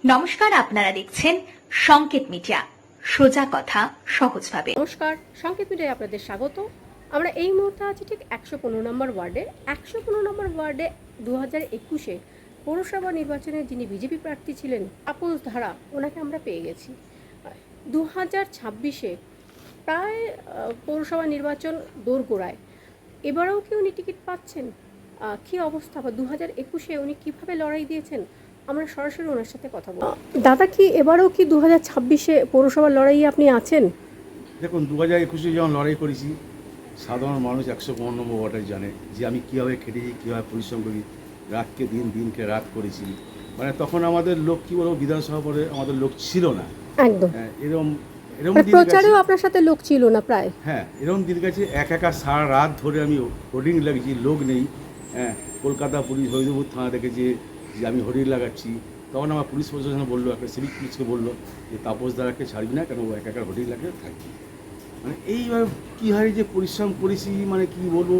নমস্কার, আপনারা দেখছেন সংকেত মিডিয়া, সোজা কথা সহজভাবে। নমস্কার, সংকেত মিডিয়ায় আপনাদের স্বাগত। আমরা এই মুহূর্তে আছি ঠিক 115 নম্বর ওয়ার্ডে। 115 নম্বর ওয়ার্ডে 2021-এ পৌরসভা নির্বাচনে যিনি বিজেপি প্রার্থী ছিলেন তাপস ধারা, ওনাকে আমরা পেয়ে গেছি। 2026-এ প্রায় পৌরসভা নির্বাচন দোরগোড়ায়, এবারেও কি উনি টিকিট পাচ্ছেন? কী অবস্থা, বা 2021-এ উনি কীভাবে লড়াই দিয়েছেন, আমরা সরাসরি ওনার সাথে কথা বলব। দাদা, কি এবারেও কি 2026-এ পৌরসভার লড়াইয়ে আপনি আছেন? দেখুন, 2021-এ যখন লড়াই করেছি, সাধারণ মানুষ 115 নম্বর ওয়ার্ডে জানে যে আমি কীভাবে খেটেছি, কীভাবে পরিশ্রম করি, রাতকে দিন, দিনকে রাত করেছি। মানে তখন আমাদের লোক কী বলবো, বিধানসভা পরে আমাদের লোক ছিল না একদম। এরকম প্রচারেও আপনার সাথে লোক ছিল না প্রায়। হ্যাঁ, এরকম দিন গেছে। একা সারা রাত ধরে আমি হোর্ডিং লাগিয়েছি, লোক নেই। কলকাতা পুলিশ হরিদপুর থানা দেখেছে যে আমি হোর্ডিং লাগাচ্ছি। তখন আমার পুলিশ প্রশাসন বললো, একটা সিভিক পুলিশকে বললো যে তাপস দ্বারাকে ছাড়বি না, কেন ও একা হোর্ডিং লাগিয়ে থাকবি। মানে এইভাবে কী হয় যে পরিশ্রম করেছি, মানে কি বলবো,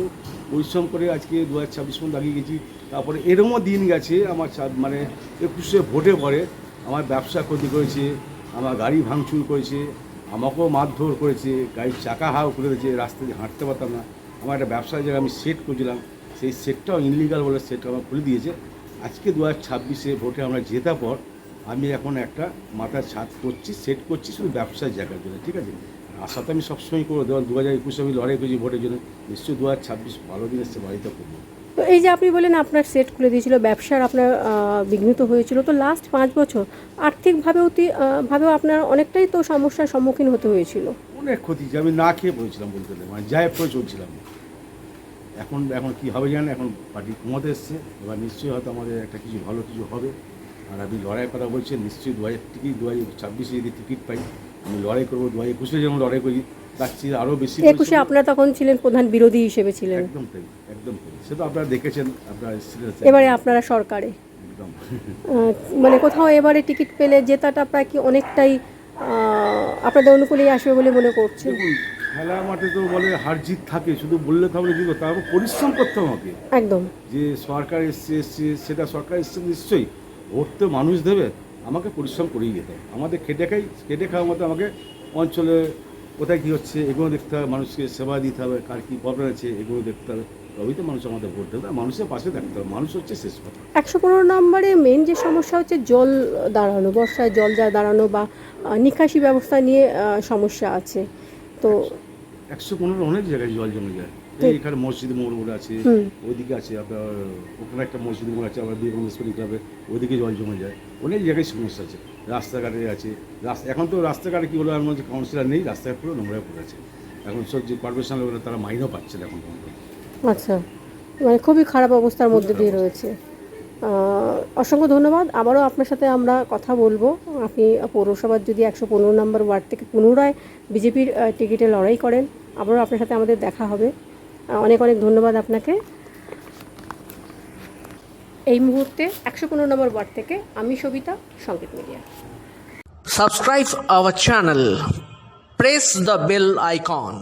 পরিশ্রম করে আজকে 2026 পর্যন্ত লাগিয়ে গেছি। তারপরে এরমও দিন গেছে আমার মানে 21-এ ভোটে পরে আমার ব্যবসা ক্ষতি করেছে, আমার গাড়ি ভাঙচুর করেছে, আমাকেও মারধর করেছে, গাড়ির চাকা হাও করে দিয়েছে, রাস্তা দিয়ে হাঁটতে পারতাম না। আমার একটা ব্যবসার জায়গায় আমি সেট করেছিলাম, সেই সেটটাও ইনলিগাল বলে সেটটা আমার খুলে দিয়েছে। আজকে 2026-এ ভোটে আমরা জেতার পর আমি এখন একটা মাথার ছাদ করছি, সেট করছি শুধু ব্যবসার জায়গার জন্য, ঠিক আছে। আশা তো আমি সবসময় করবো, ধরুন 2021-এ আমি লড়াই করেছি ভোটের জন্য, নিশ্চয়ই 2026 ভালো দিন এসছে, বাড়িতে করবো। তো এই যে আপনি বলেন আপনার সেট খুলে দিয়েছিল, ব্যবসার আপনার বিঘ্নিত হয়েছিল, তো লাস্ট 5 বছর আর্থিকভাবেও আপনার অনেকটাই তো সমস্যার সম্মুখীন হতে হয়েছিল। অনেক ক্ষতি, যে আমি না খেয়ে পড়েছিলাম বলতে গেলে, মানে যাই করে চলছিলাম। এখন কী হবে জানেন, এখন পার্টি ক্ষমতা এসছে, এবার নিশ্চয়ই হয়তো আমাদের একটা কিছু ভালো কিছু হবে। আর আমি লড়াই কথা বলছি, নিশ্চয়ই 2026-এ যদি টিকিট পাই আমি লড়াই করবো। 2021-এ যেমন লড়াই করি, তার চেয়ে আরও বেশি। 21-এ আপনারা তখন ছিলেন প্রধান বিরোধী হিসেবে ছিলেন। একদম তাই, একদম তাই। সে তো আপনারা দেখেছেন, আপনারা এবারে আপনারা সরকারে একদম মানে কোথাও এবারে টিকিট পেলে জেতাটা প্রায় কি অনেকটাই আপনাদের অনুকূলেই আসবে বলে মনে করছেন? খেলা মাঠে তো বলে হার জিত থাকে, শুধু বললে তো হবে কি, তারপর পরিশ্রম করতে হবে। একদম। যে সরকার এসছে সেটা সরকার এসছে নিশ্চয়ই, ভোট তো মানুষ দেবে, আমাকে পরিশ্রম করেই যেতে হবে। আমাদের খেটে খাওয়ার মতো আমাকে অঞ্চলে কোথায় কী হচ্ছে এগুলো দেখতে হবে, মানুষকে সেবা দিতে হবে, কার কী প্রবলেম আছে এগুলো দেখতে হবে, তবেই তো মানুষ আমাদের ভোট দেবে। মানুষের পাশে থাকতে হবে, মানুষ হচ্ছে শেষ কথা। 115 নম্বরে মেন যে সমস্যা হচ্ছে জল দাঁড়ানো, বর্ষায় জল যা দাঁড়ানো বা নিকাশি ব্যবস্থা নিয়ে সমস্যা আছে। তো 115 অনেক জায়গায় জল জমে যায়। এখানে মসজিদ মোড় আছে, ওইদিকে আছে আপনার, ওখানে একটা মসজিদ মোড় আছে, আবার বীরগঞ্জ স্কুল ক্লাবে ওইদিকে জল জমে যায়। অনেক জায়গায় সমস্যা আছে, রাস্তাঘাটে আছে। এখন তো রাস্তাঘাটে কী বলো, আমার মধ্যে কাউন্সিলার নেই, রাস্তাঘাট পুরো নোংরা পড়ে আছে। এখন সব যে কর্পোরেশন লোকেরা তারা মাইনেও পাচ্ছে না এখন পর্যন্ত। আচ্ছা, মানে খুবই খারাপ অবস্থার মধ্যে দিয়ে রয়েছে। অসংখ্য ধন্যবাদ। আবারও আপনার সাথে আমরা কথা বলবো। আপনি পৌরসভার যদি 115 নম্বর ওয়ার্ড থেকে পুনরায় বিজেপির টিকিটে লড়াই করেন, আবারও আপনার সাথে আমাদের দেখা হবে। অনেক অনেক ধন্যবাদ আপনাকে। এই মুহূর্তে 115 নম্বর ওয়ার্ড থেকে আমি সবিতা, সংকেত media. Subscribe our channel. Press the bell icon.